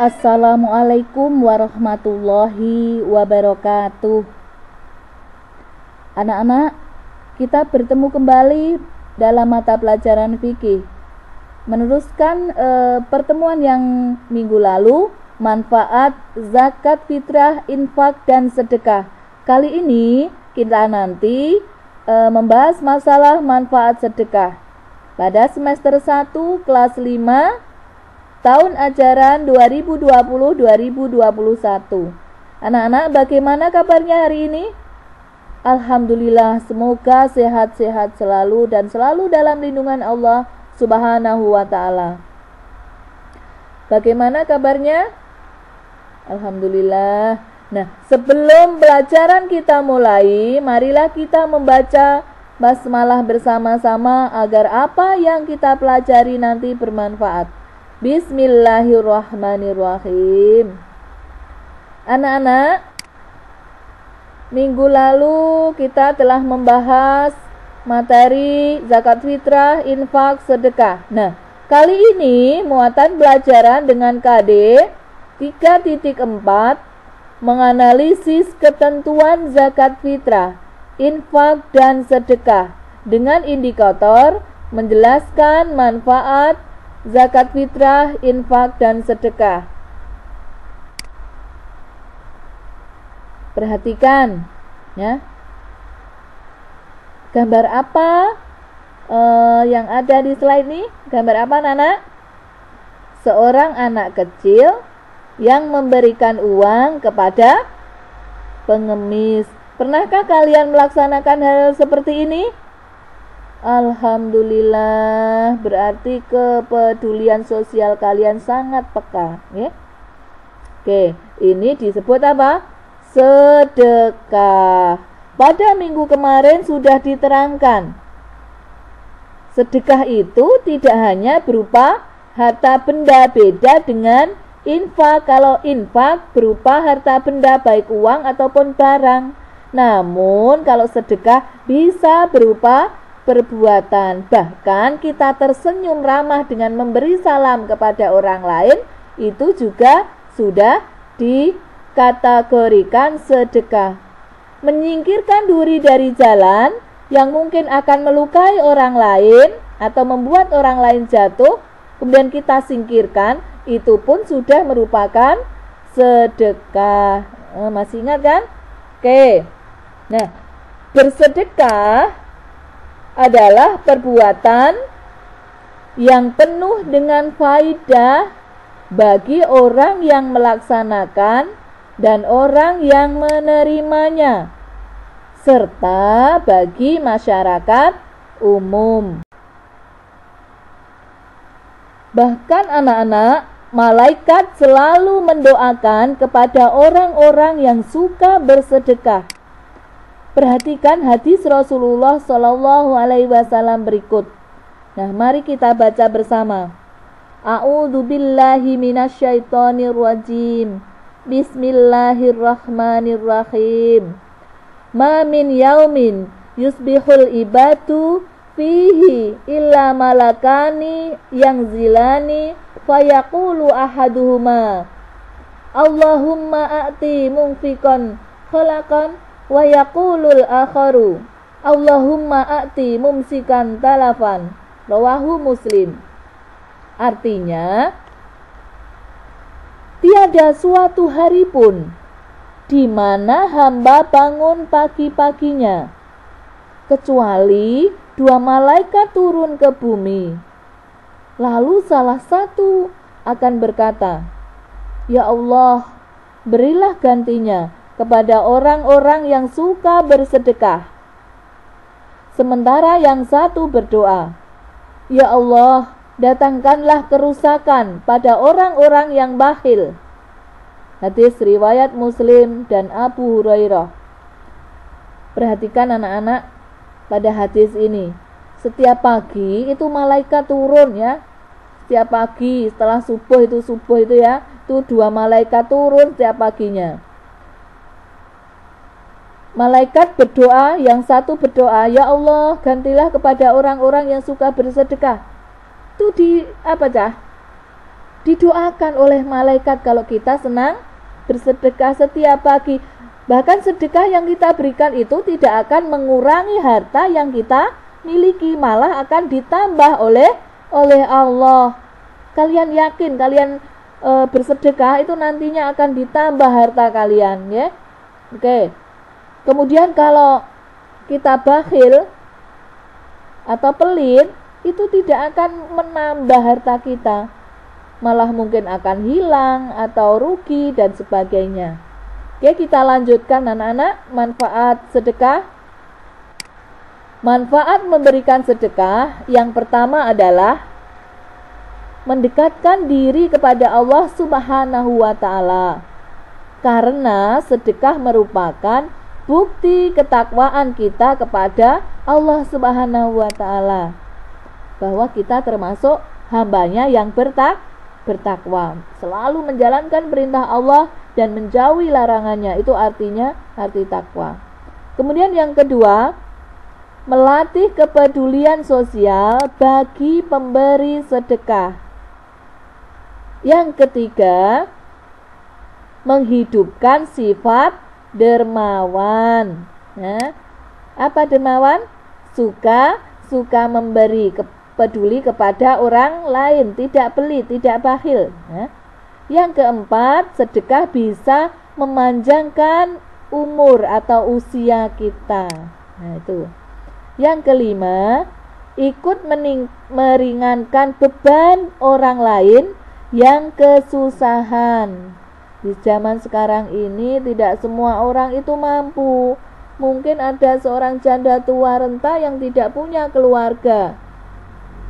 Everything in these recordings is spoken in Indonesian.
Assalamualaikum warahmatullahi wabarakatuh. Anak-anak, kita bertemu kembali dalam mata pelajaran fikih. Meneruskan pertemuan yang minggu lalu, manfaat zakat fitrah, infak, dan sedekah. Kali ini kita nanti membahas masalah manfaat sedekah. Pada semester 1 kelas 5 tahun ajaran 2020-2021. Anak-anak, bagaimana kabarnya hari ini? Alhamdulillah, semoga sehat-sehat selalu dan selalu dalam lindungan Allah Subhanahu wa ta'ala. Bagaimana kabarnya? Alhamdulillah. Nah, sebelum pelajaran kita mulai, marilah kita membaca basmalah bersama-sama agar apa yang kita pelajari nanti bermanfaat. Bismillahirrahmanirrahim. Anak-anak, minggu lalu kita telah membahas materi zakat fitrah, infak, sedekah. Nah, kali ini muatan pelajaran dengan KD 3.4 menganalisis ketentuan zakat fitrah, infak, dan sedekah dengan indikator menjelaskan manfaat zakat fitrah, infak, dan sedekah. Perhatikan ya. Gambar apa yang ada di slide ini? Gambar apa, Nana? Seorang anak kecil yang memberikan uang kepada pengemis. Pernahkah kalian melaksanakan hal seperti ini? Alhamdulillah, berarti kepedulian sosial kalian sangat peka, ya. Oke, ini disebut apa? Sedekah. Pada minggu kemarin sudah diterangkan. Sedekah itu tidak hanya berupa harta benda, beda dengan infak. Kalau infak berupa harta benda baik uang ataupun barang. Namun kalau sedekah bisa berupa perbuatan. Bahkan kita tersenyum ramah dengan memberi salam kepada orang lain, itu juga sudah dikategorikan sedekah. Menyingkirkan duri dari jalan yang mungkin akan melukai orang lain atau membuat orang lain jatuh, kemudian kita singkirkan, itu pun sudah merupakan sedekah. Masih ingat kan? Oke. Nah, bersedekah adalah perbuatan yang penuh dengan faidah bagi orang yang melaksanakan dan orang yang menerimanya, serta bagi masyarakat umum. Bahkan anak-anak, malaikat selalu mendoakan kepada orang-orang yang suka bersedekah. Perhatikan hadis Rasulullah Shallallahu Alaihi Wasallam berikut. Nah, mari kita baca bersama. A'udzubillahi minasyaitonirrajim. Bismillahirrahmanirrahim. Ma min yaumin yusbihul ibadu fihi illa malakani yang zilani fayaqulu ahaduhuma Allahumma a'ti munfiqan khalaqan wa yaqulul akharu Allahumma a'ti mumsikan talafan. Rawahu Muslim. Artinya, tiada suatu hari pun di mana hamba bangun pagi-paginya kecuali dua malaikat turun ke bumi. Lalu salah satu akan berkata, "Ya Allah, berilah gantinya kepada orang-orang yang suka bersedekah." Sementara yang satu berdoa, "Ya Allah, datangkanlah kerusakan pada orang-orang yang bakhil." Hadis riwayat Muslim dan Abu Hurairah. Perhatikan anak-anak, pada hadis ini, setiap pagi itu malaikat turun ya. Setiap pagi setelah subuh itu ya, itu dua malaikat turun setiap paginya. Malaikat berdoa, yang satu berdoa, "Ya Allah, gantilah kepada orang-orang yang suka bersedekah." Itu di apa cah? didoakan oleh malaikat kalau kita senang bersedekah setiap pagi. Bahkan sedekah yang kita berikan itu tidak akan mengurangi harta yang kita miliki, malah akan ditambah oleh Allah. Kalian yakin kalian bersedekah itu nantinya akan ditambah harta kalian, ya. Oke. Kemudian kalau kita bakhil atau pelit, itu tidak akan menambah harta kita, malah mungkin akan hilang atau rugi dan sebagainya. Oke, kita lanjutkan anak-anak, manfaat sedekah. Manfaat memberikan sedekah yang pertama adalah mendekatkan diri kepada Allah Subhanahu wa ta'ala. Karena sedekah merupakan bukti ketakwaan kita kepada Allah Subhanahu wa ta'ala, bahwa kita termasuk hambanya yang bertakwa, selalu menjalankan perintah Allah dan menjauhi larangannya. Itu artinya arti takwa. Kemudian yang kedua, melatih kepedulian sosial bagi pemberi sedekah. Yang ketiga, menghidupkan sifat dermawan. Nah, apa dermawan? Suka memberi, peduli kepada orang lain, tidak pelit, tidak bakhil. Nah, yang keempat, sedekah bisa memanjangkan umur atau usia kita. Nah, itu. Yang kelima, ikut meringankan beban orang lain yang kesusahan. Di zaman sekarang ini tidak semua orang itu mampu. Mungkin ada seorang janda tua renta yang tidak punya keluarga.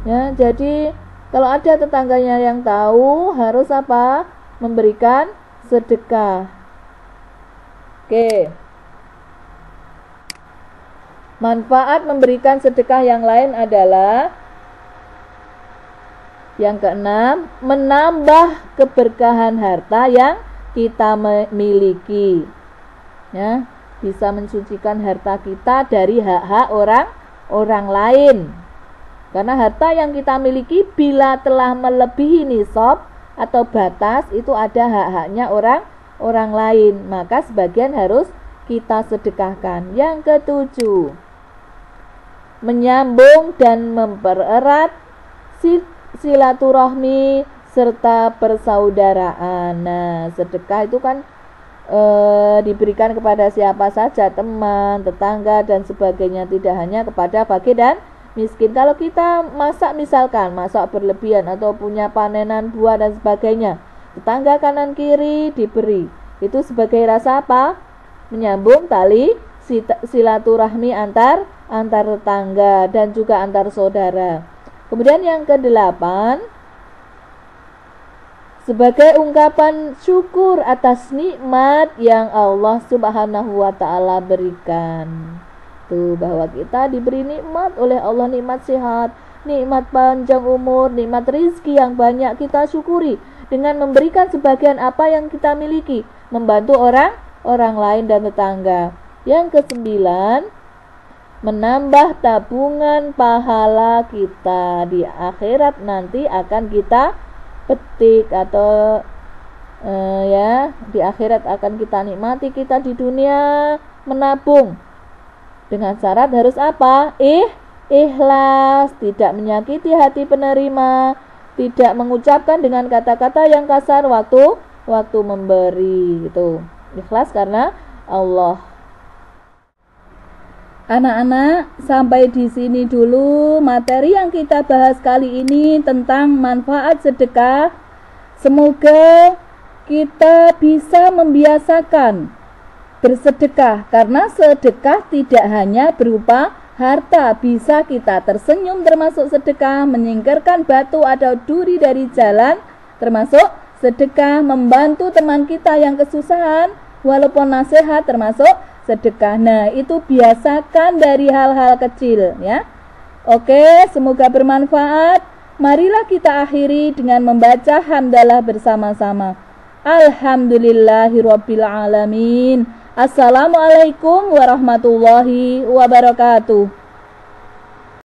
Ya, jadi kalau ada tetangganya yang tahu, harus apa? Memberikan sedekah. Oke. Manfaat memberikan sedekah yang lain adalah yang keenam, menambah keberkahan harta yang kita miliki. Ya, bisa mensucikan harta kita dari hak-hak orang lain. Karena harta yang kita miliki bila telah melebihi nisab atau batas, itu ada hak-haknya orang lain, maka sebagian harus kita sedekahkan. Yang ketujuh, menyambung dan mempererat silaturahmi serta persaudaraan. Nah, sedekah itu kan diberikan kepada siapa saja, teman, tetangga dan sebagainya, tidak hanya kepada fakir dan miskin. Kalau kita masak berlebihan atau punya panenan buah dan sebagainya, tetangga kanan kiri diberi, itu sebagai rasa apa? Menyambung tali silaturahmi antar tetangga dan juga antar saudara. Kemudian yang kedelapan, sebagai ungkapan syukur atas nikmat yang Allah Subhanahu wa ta'ala berikan. Tuh, bahwa kita diberi nikmat oleh Allah, nikmat sehat, nikmat panjang umur, nikmat rizki yang banyak, kita syukuri dengan memberikan sebagian apa yang kita miliki, membantu orang lain dan tetangga. Yang kesembilan, menambah tabungan pahala kita di akhirat nanti akan kita petik atau di akhirat akan kita nikmati. Kita di dunia menabung dengan syarat harus apa? Ikhlas, tidak menyakiti hati penerima, tidak mengucapkan dengan kata-kata yang kasar waktu memberi. Itu ikhlas karena Allah. Anak-anak, sampai di sini dulu materi yang kita bahas kali ini tentang manfaat sedekah. Semoga kita bisa membiasakan bersedekah, karena sedekah tidak hanya berupa harta, bisa kita tersenyum termasuk sedekah, menyingkirkan batu atau duri dari jalan termasuk sedekah, membantu teman kita yang kesusahan walaupun nasihat termasuk sedekah. Nah, itu biasakan dari hal-hal kecil, ya. Oke, semoga bermanfaat. Marilah kita akhiri dengan membaca hamdalah bersama-sama. Alhamdulillahirabbil alamin. Assalamualaikum warahmatullahi wabarakatuh.